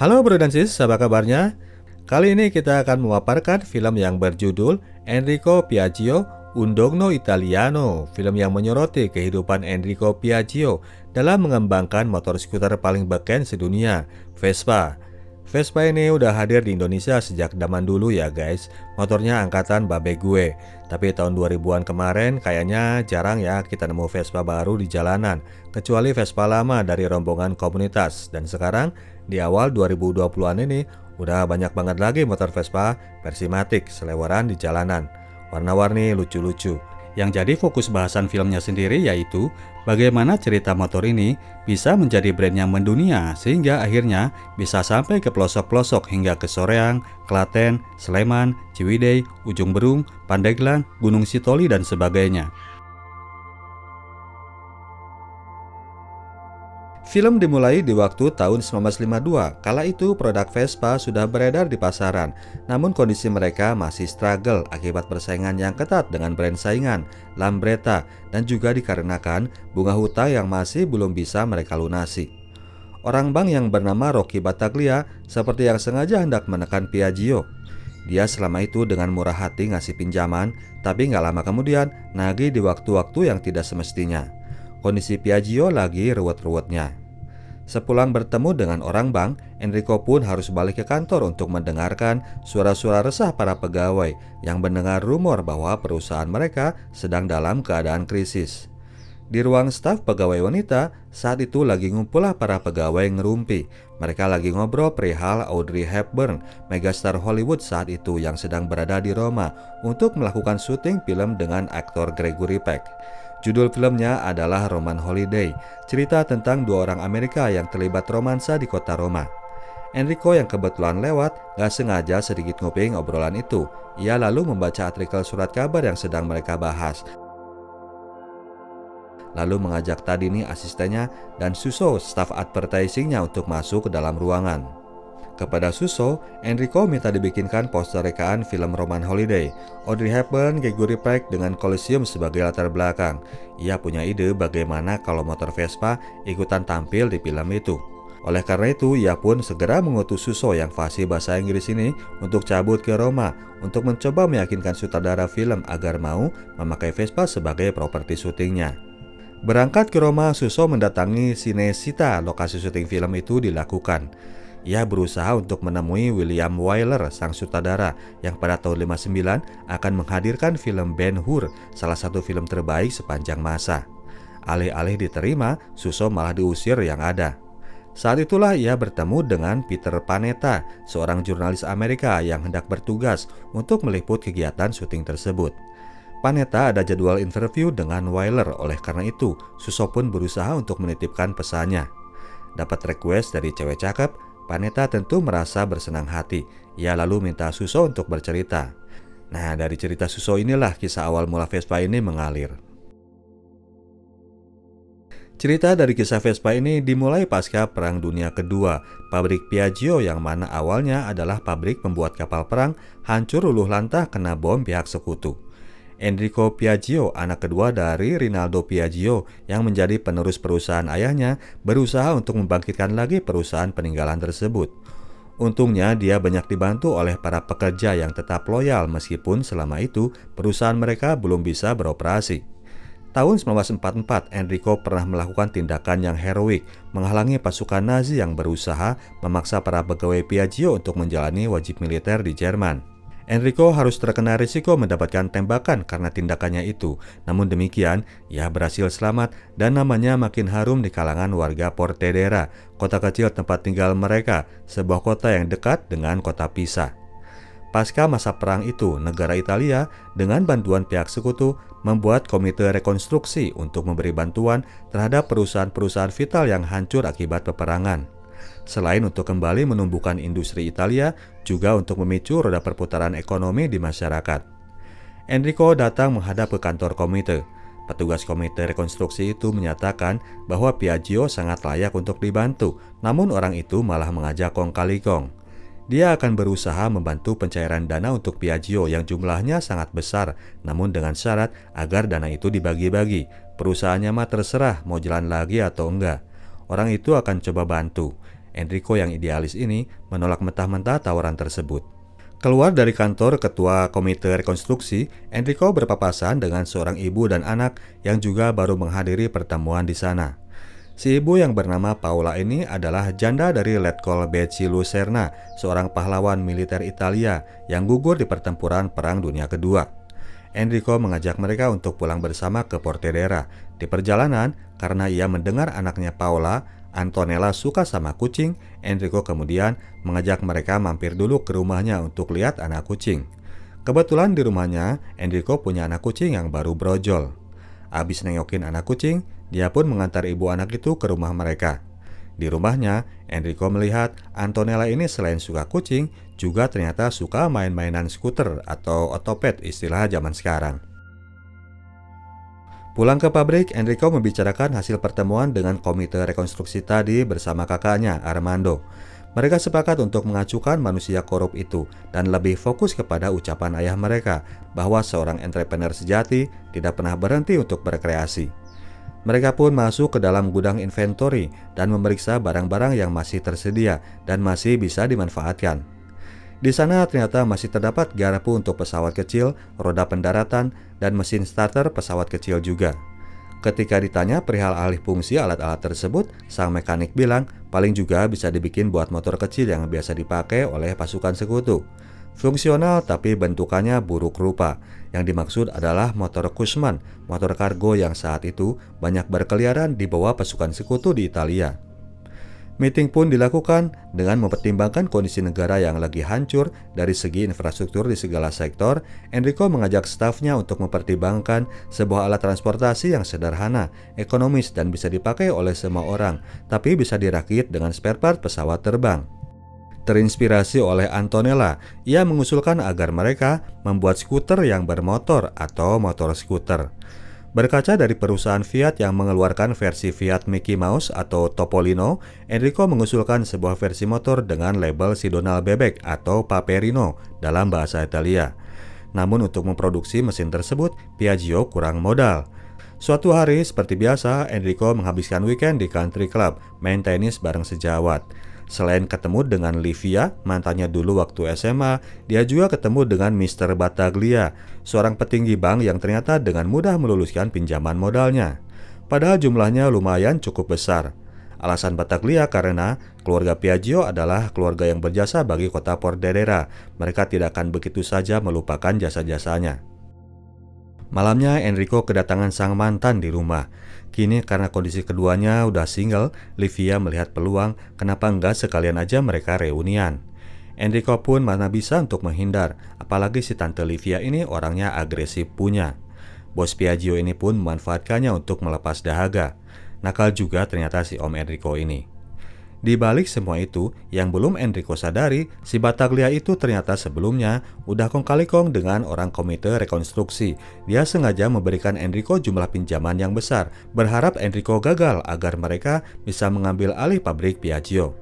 Halo bro dan sis, apa kabarnya? Kali ini kita akan memaparkan film yang berjudul Enrico Piaggio Undogno Italiano. Film yang menyoroti kehidupan Enrico Piaggio dalam mengembangkan motor skuter paling beken sedunia, Vespa. Vespa ini udah hadir di Indonesia sejak zaman dulu ya guys. Motornya angkatan babe gue. Tapi tahun 2000-an kemarin kayaknya jarang ya kita nemu Vespa baru di jalanan, kecuali Vespa lama dari rombongan komunitas. Dan sekarang di awal 2020-an ini udah banyak banget lagi motor Vespa versi matic selewaran di jalanan. Warna-warni lucu-lucu. Yang jadi fokus bahasan filmnya sendiri yaitu bagaimana cerita motor ini bisa menjadi brand yang mendunia sehingga akhirnya bisa sampai ke pelosok-pelosok hingga ke Soreang, Klaten, Sleman, Ciwidey, Ujung Berung, Pandeglang, Gunung Sitoli dan sebagainya. Film dimulai di waktu tahun 1952, kala itu produk Vespa sudah beredar di pasaran, namun kondisi mereka masih struggle akibat persaingan yang ketat dengan brand saingan, Lambretta, dan juga dikarenakan bunga hutang yang masih belum bisa mereka lunasi. Orang bank yang bernama Rocky Battaglia seperti yang sengaja hendak menekan Piaggio. Dia selama itu dengan murah hati ngasih pinjaman, tapi nggak lama kemudian nagih di waktu-waktu yang tidak semestinya. Kondisi Piaggio lagi ruwet-ruwetnya. Sepulang bertemu dengan orang bank, Enrico pun harus balik ke kantor untuk mendengarkan suara-suara resah para pegawai yang mendengar rumor bahwa perusahaan mereka sedang dalam keadaan krisis. Di ruang staf pegawai wanita, saat itu lagi ngumpullah para pegawai ngerumpi. Mereka lagi ngobrol perihal Audrey Hepburn, megastar Hollywood saat itu yang sedang berada di Roma untuk melakukan syuting film dengan aktor Gregory Peck. Judul filmnya adalah Roman Holiday, cerita tentang dua orang Amerika yang terlibat romansa di kota Roma. Enrico yang kebetulan lewat gak sengaja sedikit nguping obrolan itu. Ia lalu membaca artikel surat kabar yang sedang mereka bahas. Lalu mengajak Tadini asistennya dan Suso staf advertisingnya untuk masuk ke dalam ruangan. Kepada Suso, Enrico minta dibikinkan poster rekaan film Roman Holiday. Audrey Hepburn, Gregory Peck dengan Colosseum sebagai latar belakang. Ia punya ide bagaimana kalau motor Vespa ikutan tampil di film itu. Oleh karena itu, ia pun segera mengutus Suso yang fasih bahasa Inggris ini untuk cabut ke Roma untuk mencoba meyakinkan sutradara film agar mau memakai Vespa sebagai properti syutingnya. Berangkat ke Roma, Suso mendatangi Cinecittà, lokasi syuting film itu dilakukan. Ia berusaha untuk menemui William Wyler, sang sutradara yang pada tahun 59 akan menghadirkan film Ben-Hur, salah satu film terbaik sepanjang masa. Alih-alih diterima, Suso malah diusir yang ada. Saat itulah ia bertemu dengan Peter Panetta, seorang jurnalis Amerika yang hendak bertugas untuk meliput kegiatan syuting tersebut. Panetta ada jadwal interview dengan Wyler, oleh karena itu Suso pun berusaha untuk menitipkan pesannya. Dapat request dari cewek cakep, Panetta tentu merasa bersenang hati. Ia lalu minta Suso untuk bercerita. Nah, dari cerita Suso inilah kisah awal mula Vespa ini mengalir. Cerita dari kisah Vespa ini dimulai pasca Perang Dunia Kedua. Pabrik Piaggio yang mana awalnya adalah pabrik pembuat kapal perang hancur luluh lantah kena bom pihak sekutu. Enrico Piaggio, anak kedua dari Rinaldo Piaggio yang menjadi penerus perusahaan ayahnya, berusaha untuk membangkitkan lagi perusahaan peninggalan tersebut. Untungnya dia banyak dibantu oleh para pekerja yang tetap loyal meskipun selama itu perusahaan mereka belum bisa beroperasi. Tahun 1944, Enrico pernah melakukan tindakan yang heroik, menghalangi pasukan Nazi yang berusaha memaksa para pegawai Piaggio untuk menjalani wajib militer di Jerman. Enrico harus terkena risiko mendapatkan tembakan karena tindakannya itu. Namun demikian, ia berhasil selamat dan namanya makin harum di kalangan warga Portedera, kota kecil tempat tinggal mereka, sebuah kota yang dekat dengan kota Pisa. Pasca masa perang itu, negara Italia dengan bantuan pihak sekutu membuat komite rekonstruksi untuk memberi bantuan terhadap perusahaan-perusahaan vital yang hancur akibat peperangan. Selain untuk kembali menumbuhkan industri Italia, juga untuk memicu roda perputaran ekonomi di masyarakat. Enrico datang menghadap ke kantor komite. Petugas komite rekonstruksi itu menyatakan bahwa Piaggio sangat layak untuk dibantu, namun orang itu malah mengajak kong kali kong. Dia akan berusaha membantu pencairan dana untuk Piaggio yang jumlahnya sangat besar, namun dengan syarat agar dana itu dibagi-bagi. Perusahaannya mah terserah mau jalan lagi atau enggak. Orang itu akan coba bantu. Enrico yang idealis ini menolak mentah-mentah tawaran tersebut. Keluar dari kantor ketua komite rekonstruksi, Enrico berpapasan dengan seorang ibu dan anak yang juga baru menghadiri pertemuan di sana. Si ibu yang bernama Paula ini adalah janda dari Letkol Becci Lucerna, seorang pahlawan militer Italia yang gugur di pertempuran Perang Dunia Kedua. Enrico mengajak mereka untuk pulang bersama ke Portedera. Di perjalanan, karena ia mendengar anaknya Paula, Antonella suka sama kucing, Enrico kemudian mengajak mereka mampir dulu ke rumahnya untuk lihat anak kucing. Kebetulan di rumahnya, Enrico punya anak kucing yang baru brojol. Abis nengokin anak kucing, dia pun mengantar ibu anak itu ke rumah mereka. Di rumahnya, Enrico melihat Antonella ini selain suka kucing, juga ternyata suka main-mainan skuter atau otopet istilah zaman sekarang. Pulang ke pabrik, Enrico membicarakan hasil pertemuan dengan komite rekonstruksi tadi bersama kakaknya, Armando. Mereka sepakat untuk mengacukan manusia korup itu dan lebih fokus kepada ucapan ayah mereka bahwa seorang entrepreneur sejati tidak pernah berhenti untuk berkreasi. Mereka pun masuk ke dalam gudang inventory dan memeriksa barang-barang yang masih tersedia dan masih bisa dimanfaatkan. Di sana ternyata masih terdapat garpu untuk pesawat kecil, roda pendaratan, dan mesin starter pesawat kecil juga. Ketika ditanya perihal alih fungsi alat-alat tersebut, sang mekanik bilang paling juga bisa dibikin buat motor kecil yang biasa dipakai oleh pasukan sekutu. Fungsional tapi bentukannya buruk rupa. Yang dimaksud adalah motor Cushman, motor kargo yang saat itu banyak berkeliaran di bawah pasukan sekutu di Italia. Meeting pun dilakukan dengan mempertimbangkan kondisi negara yang lagi hancur dari segi infrastruktur di segala sektor. Enrico mengajak stafnya untuk mempertimbangkan sebuah alat transportasi yang sederhana, ekonomis dan bisa dipakai oleh semua orang, tapi bisa dirakit dengan spare part pesawat terbang. Terinspirasi oleh Antonella, ia mengusulkan agar mereka membuat skuter yang bermotor atau motor skuter. Berkaca dari perusahaan Fiat yang mengeluarkan versi Fiat Mickey Mouse atau Topolino, Enrico mengusulkan sebuah versi motor dengan label sidonal bebek atau Paperino dalam bahasa Italia. Namun untuk memproduksi mesin tersebut, Piaggio kurang modal. Suatu hari, seperti biasa, Enrico menghabiskan weekend di country club, main tenis bareng sejawat. Selain ketemu dengan Livia, mantannya dulu waktu SMA, dia juga ketemu dengan Mr. Battaglia, seorang petinggi bank yang ternyata dengan mudah meluluskan pinjaman modalnya. Padahal jumlahnya lumayan cukup besar. Alasan Battaglia karena keluarga Piaggio adalah keluarga yang berjasa bagi kota Portedera. Mereka tidak akan begitu saja melupakan jasa-jasanya. Malamnya Enrico kedatangan sang mantan di rumah. Kini karena kondisi keduanya udah single, Livia melihat peluang, kenapa enggak sekalian aja mereka reunian. Enrico pun mana bisa untuk menghindar, apalagi si tante Livia ini orangnya agresif punya. Bos Piaggio ini pun memanfaatkannya untuk melepas dahaga. Nakal juga ternyata si Om Enrico ini. Di balik semua itu, yang belum Enrico sadari, si Battaglia itu ternyata sebelumnya udah kong kali kong dengan orang komite rekonstruksi. Dia sengaja memberikan Enrico jumlah pinjaman yang besar, berharap Enrico gagal agar mereka bisa mengambil alih pabrik Piaggio.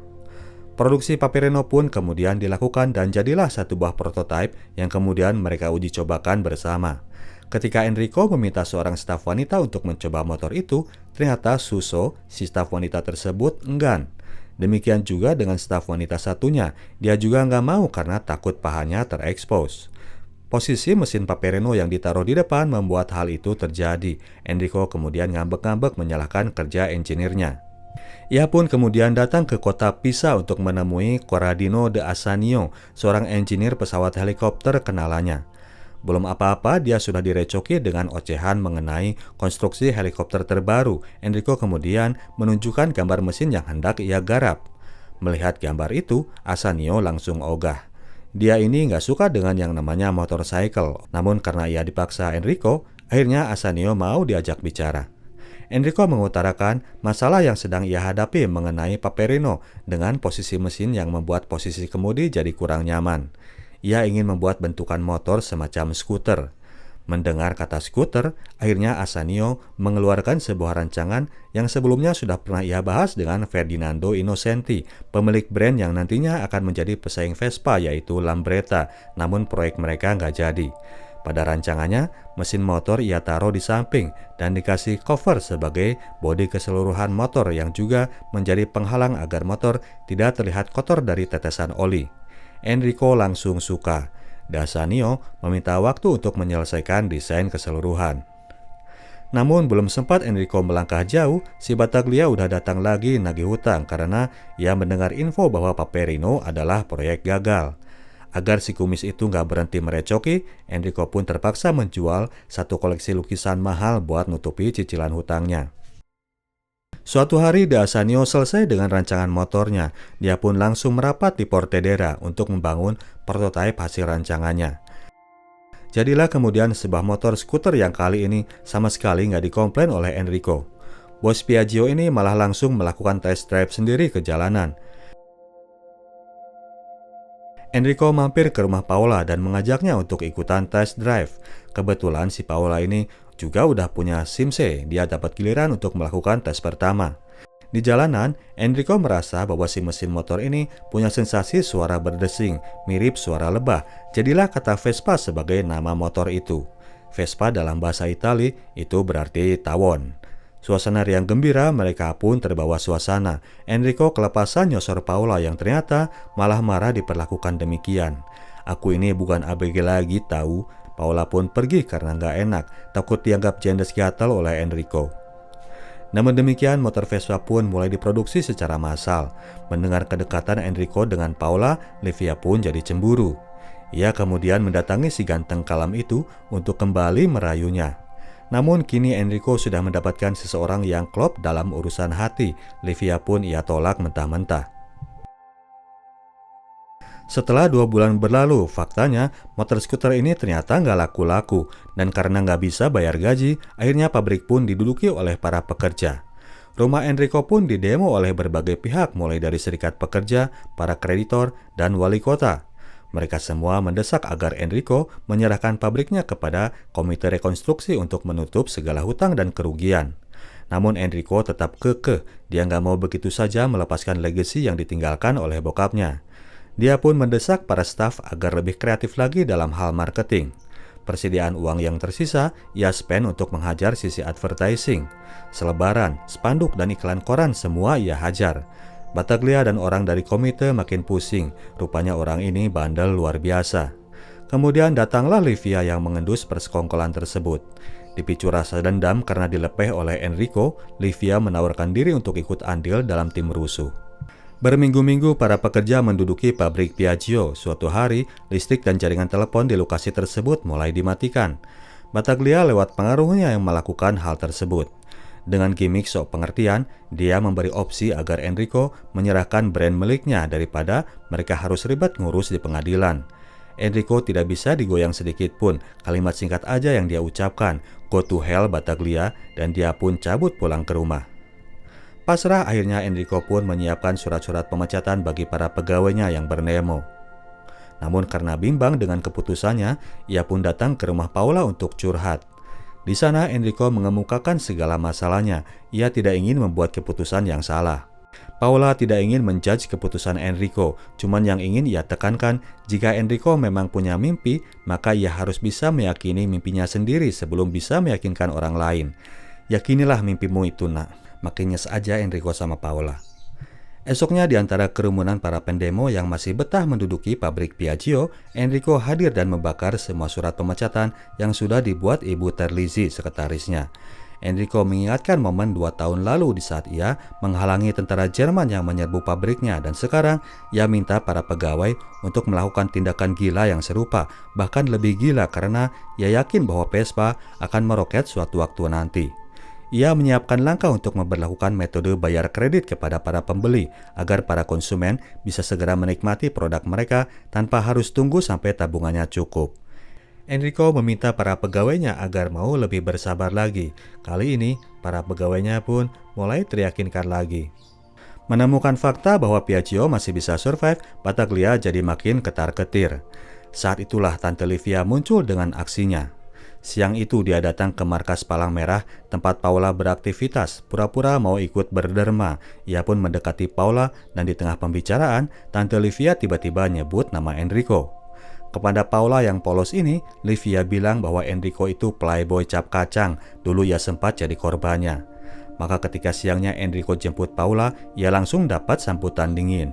Produksi Paperino pun kemudian dilakukan dan jadilah satu buah prototipe yang kemudian mereka uji cobakan bersama. Ketika Enrico meminta seorang staf wanita untuk mencoba motor itu, ternyata Suso, si staf wanita tersebut, enggan. Demikian juga dengan staf wanita satunya, dia juga nggak mau karena takut pahanya terekspos. Posisi mesin Paperino yang ditaruh di depan membuat hal itu terjadi. Enrico kemudian ngambek-ngambek menyalahkan kerja engineer-nya. Ia pun kemudian datang ke kota Pisa untuk menemui Corradino de Ascanio, seorang engineer pesawat helikopter kenalannya. Belum apa-apa dia sudah direcoki dengan ocehan mengenai konstruksi helikopter terbaru. Enrico kemudian menunjukkan gambar mesin yang hendak ia garap. Melihat gambar itu, Ascanio langsung ogah. Dia ini nggak suka dengan yang namanya motorcycle. Namun karena ia dipaksa Enrico, akhirnya Ascanio mau diajak bicara. Enrico mengutarakan masalah yang sedang ia hadapi mengenai Paperino dengan posisi mesin yang membuat posisi kemudi jadi kurang nyaman. Ia ingin membuat bentukan motor semacam skuter. Mendengar kata skuter, akhirnya Ascanio mengeluarkan sebuah rancangan yang sebelumnya sudah pernah ia bahas dengan Ferdinando Innocenti, pemilik brand yang nantinya akan menjadi pesaing Vespa yaitu Lambretta, namun proyek mereka nggak jadi. Pada rancangannya, mesin motor ia taruh di samping dan dikasih cover sebagai bodi keseluruhan motor yang juga menjadi penghalang agar motor tidak terlihat kotor dari tetesan oli. Enrico langsung suka. D'Assanio meminta waktu untuk menyelesaikan desain keseluruhan. Namun belum sempat Enrico melangkah jauh, si Battaglia udah datang lagi nagih hutang karena ia mendengar info bahwa Paperino adalah proyek gagal. Agar si kumis itu nggak berhenti merecoki, Enrico pun terpaksa menjual satu koleksi lukisan mahal buat nutupi cicilan hutangnya. Suatu hari D'Assanio selesai dengan rancangan motornya. Dia pun langsung merapat di Portedera untuk membangun prototipe hasil rancangannya. Jadilah kemudian sebuah motor skuter yang kali ini sama sekali nggak dikomplain oleh Enrico. Bos Piaggio ini malah langsung melakukan test drive sendiri ke jalanan. Enrico mampir ke rumah Paola dan mengajaknya untuk ikutan test drive. Kebetulan si Paola ini juga udah punya SIM C, dia dapat giliran untuk melakukan tes pertama. Di jalanan, Enrico merasa bahwa si mesin motor ini punya sensasi suara berdesing, mirip suara lebah. Jadilah kata Vespa sebagai nama motor itu. Vespa dalam bahasa Itali itu berarti tawon. Suasana riang gembira, mereka pun terbawa suasana. Enrico kelepasan nyosor Paola yang ternyata malah marah diperlakukan demikian. Aku ini bukan ABG lagi tahu. Paola pun pergi karena nggak enak, takut dianggap jendes gatal oleh Enrico. Namun demikian, motor Vespa pun mulai diproduksi secara massal. Mendengar kedekatan Enrico dengan Paola, Livia pun jadi cemburu. Ia kemudian mendatangi si ganteng kalam itu untuk kembali merayunya. Namun kini Enrico sudah mendapatkan seseorang yang klop dalam urusan hati. Livia pun ia tolak mentah-mentah. Setelah 2 bulan berlalu, faktanya motor skuter ini ternyata nggak laku-laku. Dan karena nggak bisa bayar gaji, akhirnya pabrik pun diduduki oleh para pekerja. Rumah Enrico pun didemo oleh berbagai pihak, mulai dari serikat pekerja, para kreditor, dan wali kota. Mereka semua mendesak agar Enrico menyerahkan pabriknya kepada komite rekonstruksi untuk menutup segala hutang dan kerugian. Namun Enrico tetap kekeh, dia nggak mau begitu saja melepaskan legasi yang ditinggalkan oleh bokapnya. Dia pun mendesak para staf agar lebih kreatif lagi dalam hal marketing. Persediaan uang yang tersisa ia spend untuk menghajar sisi advertising. Selebaran, spanduk, dan iklan koran semua ia hajar. Battaglia dan orang dari komite makin pusing, rupanya orang ini bandel luar biasa. Kemudian datanglah Livia yang mengendus persekongkolan tersebut. Dipicu rasa dendam karena dilepeh oleh Enrico, Livia menawarkan diri untuk ikut andil dalam tim rusuh. Berminggu-minggu para pekerja menduduki pabrik Piaggio. Suatu hari, listrik dan jaringan telepon di lokasi tersebut mulai dimatikan. Battaglia lewat pengaruhnya yang melakukan hal tersebut. Dengan gimmick sok pengertian, dia memberi opsi agar Enrico menyerahkan brand miliknya daripada mereka harus ribet ngurus di pengadilan. Enrico tidak bisa digoyang sedikit pun. Kalimat singkat aja yang dia ucapkan, "Go to hell Battaglia," dan dia pun cabut pulang ke rumah. Pasrah, akhirnya Enrico pun menyiapkan surat-surat pemecatan bagi para pegawainya yang bernemo. Namun karena bimbang dengan keputusannya, ia pun datang ke rumah Paola untuk curhat. Di sana Enrico mengemukakan segala masalahnya. Ia tidak ingin membuat keputusan yang salah. Paola tidak ingin menjudge keputusan Enrico, cuman yang ingin ia tekankan, jika Enrico memang punya mimpi, maka ia harus bisa meyakini mimpinya sendiri sebelum bisa meyakinkan orang lain. Yakinilah mimpimu itu, nak. Makin nyes aja Enrico sama Paola. Esoknya di antara kerumunan para pendemo yang masih betah menduduki pabrik Piaggio, Enrico hadir dan membakar semua surat pemecatan yang sudah dibuat Ibu Terlizzi, sekretarisnya. Enrico mengingatkan momen 2 tahun lalu di saat ia menghalangi tentara Jerman yang menyerbu pabriknya, dan sekarang ia minta para pegawai untuk melakukan tindakan gila yang serupa, bahkan lebih gila karena ia yakin bahwa Vespa akan meroket suatu waktu nanti. Ia menyiapkan langkah untuk memberlakukan metode bayar kredit kepada para pembeli agar para konsumen bisa segera menikmati produk mereka tanpa harus tunggu sampai tabungannya cukup. Enrico meminta para pegawainya agar mau lebih bersabar lagi. Kali ini, para pegawainya pun mulai teryakinkan lagi. Menemukan fakta bahwa Piaggio masih bisa survive, Battaglia jadi makin ketar-ketir. Saat itulah Tante Livia muncul dengan aksinya. Siang itu dia datang ke markas Palang Merah tempat Paola beraktivitas, pura-pura mau ikut berderma. Ia pun mendekati Paola dan di tengah pembicaraan, Tante Livia tiba-tiba nyebut nama Enrico. Kepada Paula yang polos ini, Livia bilang bahwa Enrico itu playboy cap kacang, dulu ia sempat jadi korbannya. Maka ketika siangnya Enrico jemput Paula, ia langsung dapat sambutan dingin.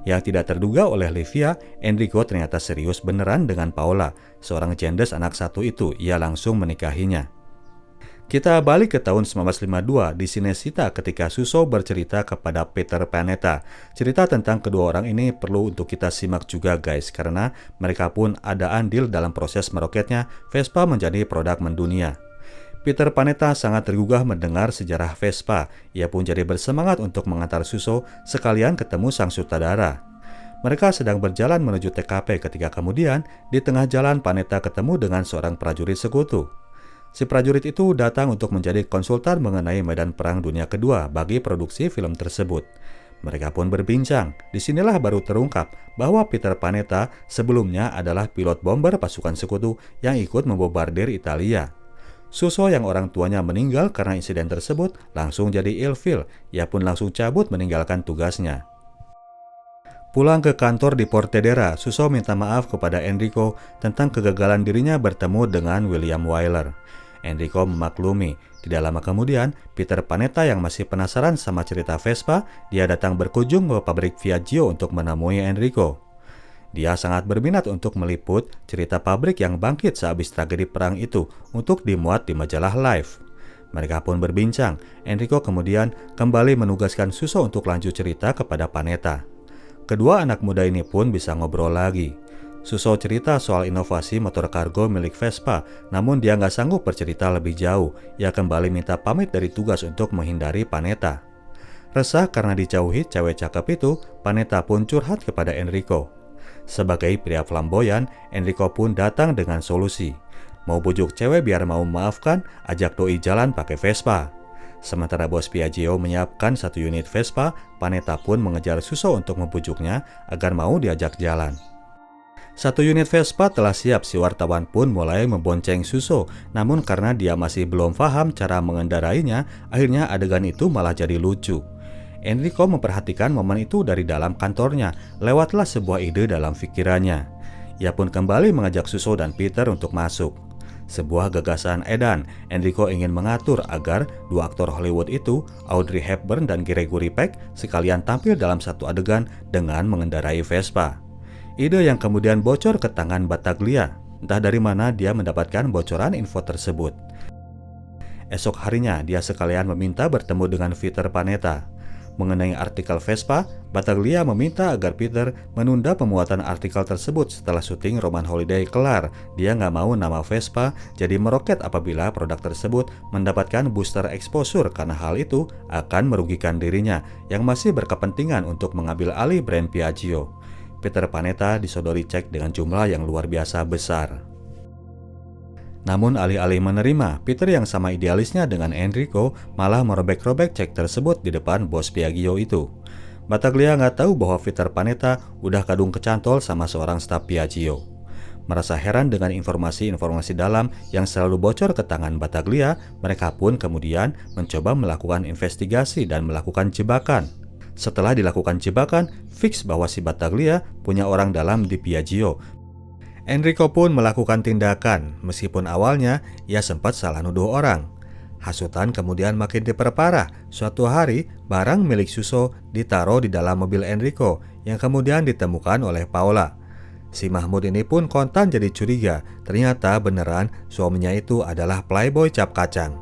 Yang tidak terduga oleh Livia, Enrico ternyata serius beneran dengan Paula, seorang cendes anak satu itu, ia langsung menikahinya. Kita balik ke tahun 1952 di Cinecittà ketika Suso bercerita kepada Peter Panetta. Cerita tentang kedua orang ini perlu untuk kita simak juga guys, karena mereka pun ada andil dalam proses meroketnya Vespa menjadi produk mendunia. Peter Panetta sangat tergugah mendengar sejarah Vespa. Ia pun jadi bersemangat untuk mengantar Suso sekalian ketemu sang sutradara. Mereka sedang berjalan menuju TKP ketika kemudian di tengah jalan Panetta ketemu dengan seorang prajurit sekutu. Si prajurit itu datang untuk menjadi konsultan mengenai medan perang dunia kedua bagi produksi film tersebut. Mereka pun berbincang. Disinilah baru terungkap bahwa Peter Panetta sebelumnya adalah pilot bomber pasukan sekutu yang ikut membombardir Italia. Suso yang orang tuanya meninggal karena insiden tersebut langsung jadi ilfil. Ia pun langsung cabut meninggalkan tugasnya. Pulang ke kantor di Portedera, Suso minta maaf kepada Enrico tentang kegagalan dirinya bertemu dengan William Wyler. Enrico memaklumi. Tidak lama kemudian, Peter Panetta yang masih penasaran sama cerita Vespa, dia datang berkunjung ke pabrik Piaggio untuk menemui Enrico. Dia sangat berminat untuk meliput cerita pabrik yang bangkit sehabis tragedi perang itu untuk dimuat di majalah Life. Mereka pun berbincang. Enrico kemudian kembali menugaskan Suso untuk lanjut cerita kepada Panetta. Kedua anak muda ini pun bisa ngobrol lagi. Suso cerita soal inovasi motor kargo milik Vespa, namun dia nggak sanggup bercerita lebih jauh. Ia kembali minta pamit dari tugas untuk menghindari Panetta. Resah karena dijauhi cewek cakep itu, Panetta pun curhat kepada Enrico. Sebagai pria flamboyan, Enrico pun datang dengan solusi. Mau bujuk cewek biar mau memaafkan, ajak doi jalan pakai Vespa. Sementara bos Piaggio menyiapkan 1 unit Vespa, Panetta pun mengejar Suso untuk membujuknya agar mau diajak jalan. 1 unit Vespa telah siap, si wartawan pun mulai membonceng Suso. Namun karena dia masih belum paham cara mengendarainya, akhirnya adegan itu malah jadi lucu. Enrico memperhatikan momen itu dari dalam kantornya, lewatlah sebuah ide dalam pikirannya. Ia pun kembali mengajak Suso dan Peter untuk masuk. Sebuah gagasan edan, Enrico ingin mengatur agar dua aktor Hollywood itu, Audrey Hepburn dan Gregory Peck, sekalian tampil dalam satu adegan dengan mengendarai Vespa. Ide yang kemudian bocor ke tangan Battaglia. Entah dari mana dia mendapatkan bocoran info tersebut. Esok harinya dia sekalian meminta bertemu dengan Peter Panetta. Mengenai artikel Vespa, Battaglia meminta agar Peter menunda pemuatan artikel tersebut setelah syuting Roman Holiday kelar. Dia nggak mau nama Vespa jadi meroket apabila produk tersebut mendapatkan booster exposure, karena hal itu akan merugikan dirinya yang masih berkepentingan untuk mengambil alih brand Piaggio. Peter Panetta disodori cek dengan jumlah yang luar biasa besar. Namun alih-alih menerima, Peter yang sama idealisnya dengan Enrico malah merobek-robek cek tersebut di depan bos Piaggio itu. Battaglia nggak tahu bahwa Peter Panetta udah kadung kecantol sama seorang staf Piaggio. Merasa heran dengan informasi-informasi dalam yang selalu bocor ke tangan Battaglia, mereka pun kemudian mencoba melakukan investigasi dan melakukan jebakan. Setelah dilakukan jebakan, fix bahwa si Battaglia punya orang dalam di Piaggio. Enrico pun melakukan tindakan, meskipun awalnya ia sempat salah nuduh orang. Hasutan kemudian makin diperparah. Suatu hari, barang milik Suso ditaruh di dalam mobil Enrico yang kemudian ditemukan oleh Paula. Si Mahmud ini pun kontan jadi curiga. Ternyata beneran suaminya itu adalah playboy cap kacang.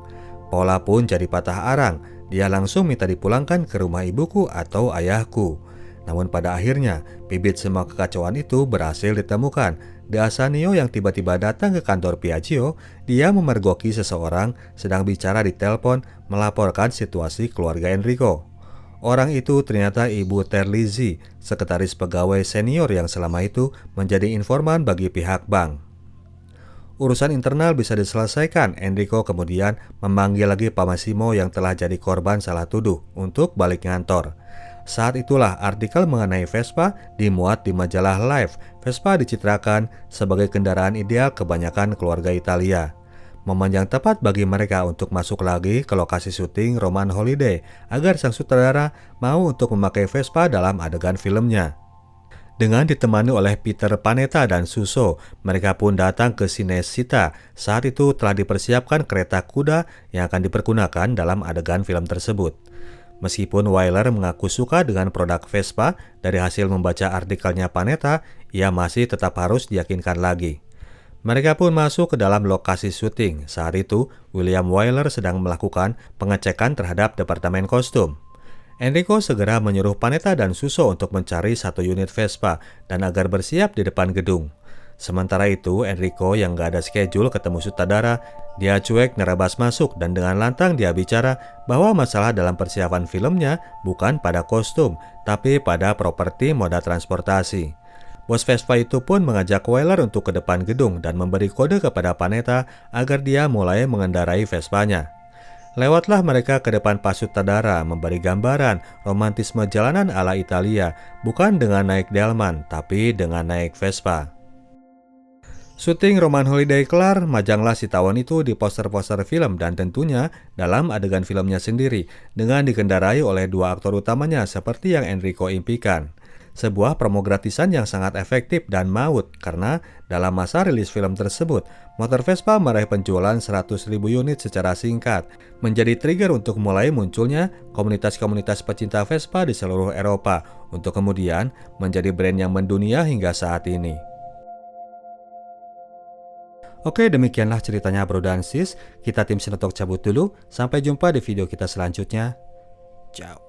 Paula pun jadi patah arang. Dia langsung minta dipulangkan ke rumah ibuku atau ayahku. Namun pada akhirnya, bibit semua kekacauan itu berhasil ditemukan. De Asanio yang tiba-tiba datang ke kantor Piaggio, dia memergoki seseorang sedang bicara di telepon melaporkan situasi keluarga Enrico. Orang itu ternyata Ibu Terlizzi, sekretaris pegawai senior yang selama itu menjadi informan bagi pihak bank. Urusan internal bisa diselesaikan. Enrico kemudian memanggil lagi Pak Massimo yang telah jadi korban salah tuduh untuk balik ngantor. Saat itulah artikel mengenai Vespa dimuat di majalah Life. Vespa dicitrakan sebagai kendaraan ideal kebanyakan keluarga Italia. Momen yang tepat bagi mereka untuk masuk lagi ke lokasi syuting Roman Holiday agar sang sutradara mau untuk memakai Vespa dalam adegan filmnya. Dengan ditemani oleh Peter Panetta dan Suso, mereka pun datang ke Cinecittà. Saat itu telah dipersiapkan kereta kuda yang akan dipergunakan dalam adegan film tersebut. Meskipun Wyler mengaku suka dengan produk Vespa, dari hasil membaca artikelnya Panetta, ia masih tetap harus diyakinkan lagi. Mereka pun masuk ke dalam lokasi syuting. Saat itu, William Wyler sedang melakukan pengecekan terhadap departemen kostum. Enrico segera menyuruh Panetta dan Suso untuk mencari satu unit Vespa dan agar bersiap di depan gedung. Sementara itu, Enrico yang gak ada schedule ketemu sutradara, dia cuek nerabas masuk dan dengan lantang dia bicara bahwa masalah dalam persiapan filmnya bukan pada kostum, tapi pada properti moda transportasi. Bos Vespa itu pun mengajak Wyler untuk ke depan gedung dan memberi kode kepada Panetta agar dia mulai mengendarai Vespanya. Lewatlah mereka ke depan pas sutradara memberi gambaran romantisme jalanan ala Italia, bukan dengan naik delman, tapi dengan naik Vespa. Syuting Roman Holiday kelar, majanglah si tawon itu di poster-poster film dan tentunya dalam adegan filmnya sendiri dengan dikendarai oleh dua aktor utamanya seperti yang Enrico impikan. Sebuah promo gratisan yang sangat efektif dan maut karena dalam masa rilis film tersebut, motor Vespa meraih penjualan 100.000 unit secara singkat, menjadi trigger untuk mulai munculnya komunitas-komunitas pecinta Vespa di seluruh Eropa untuk kemudian menjadi brand yang mendunia hingga saat ini. Oke, demikianlah ceritanya Bro dan Sis. Kita tim Sinotok cabut dulu. Sampai jumpa di video kita selanjutnya. Ciao.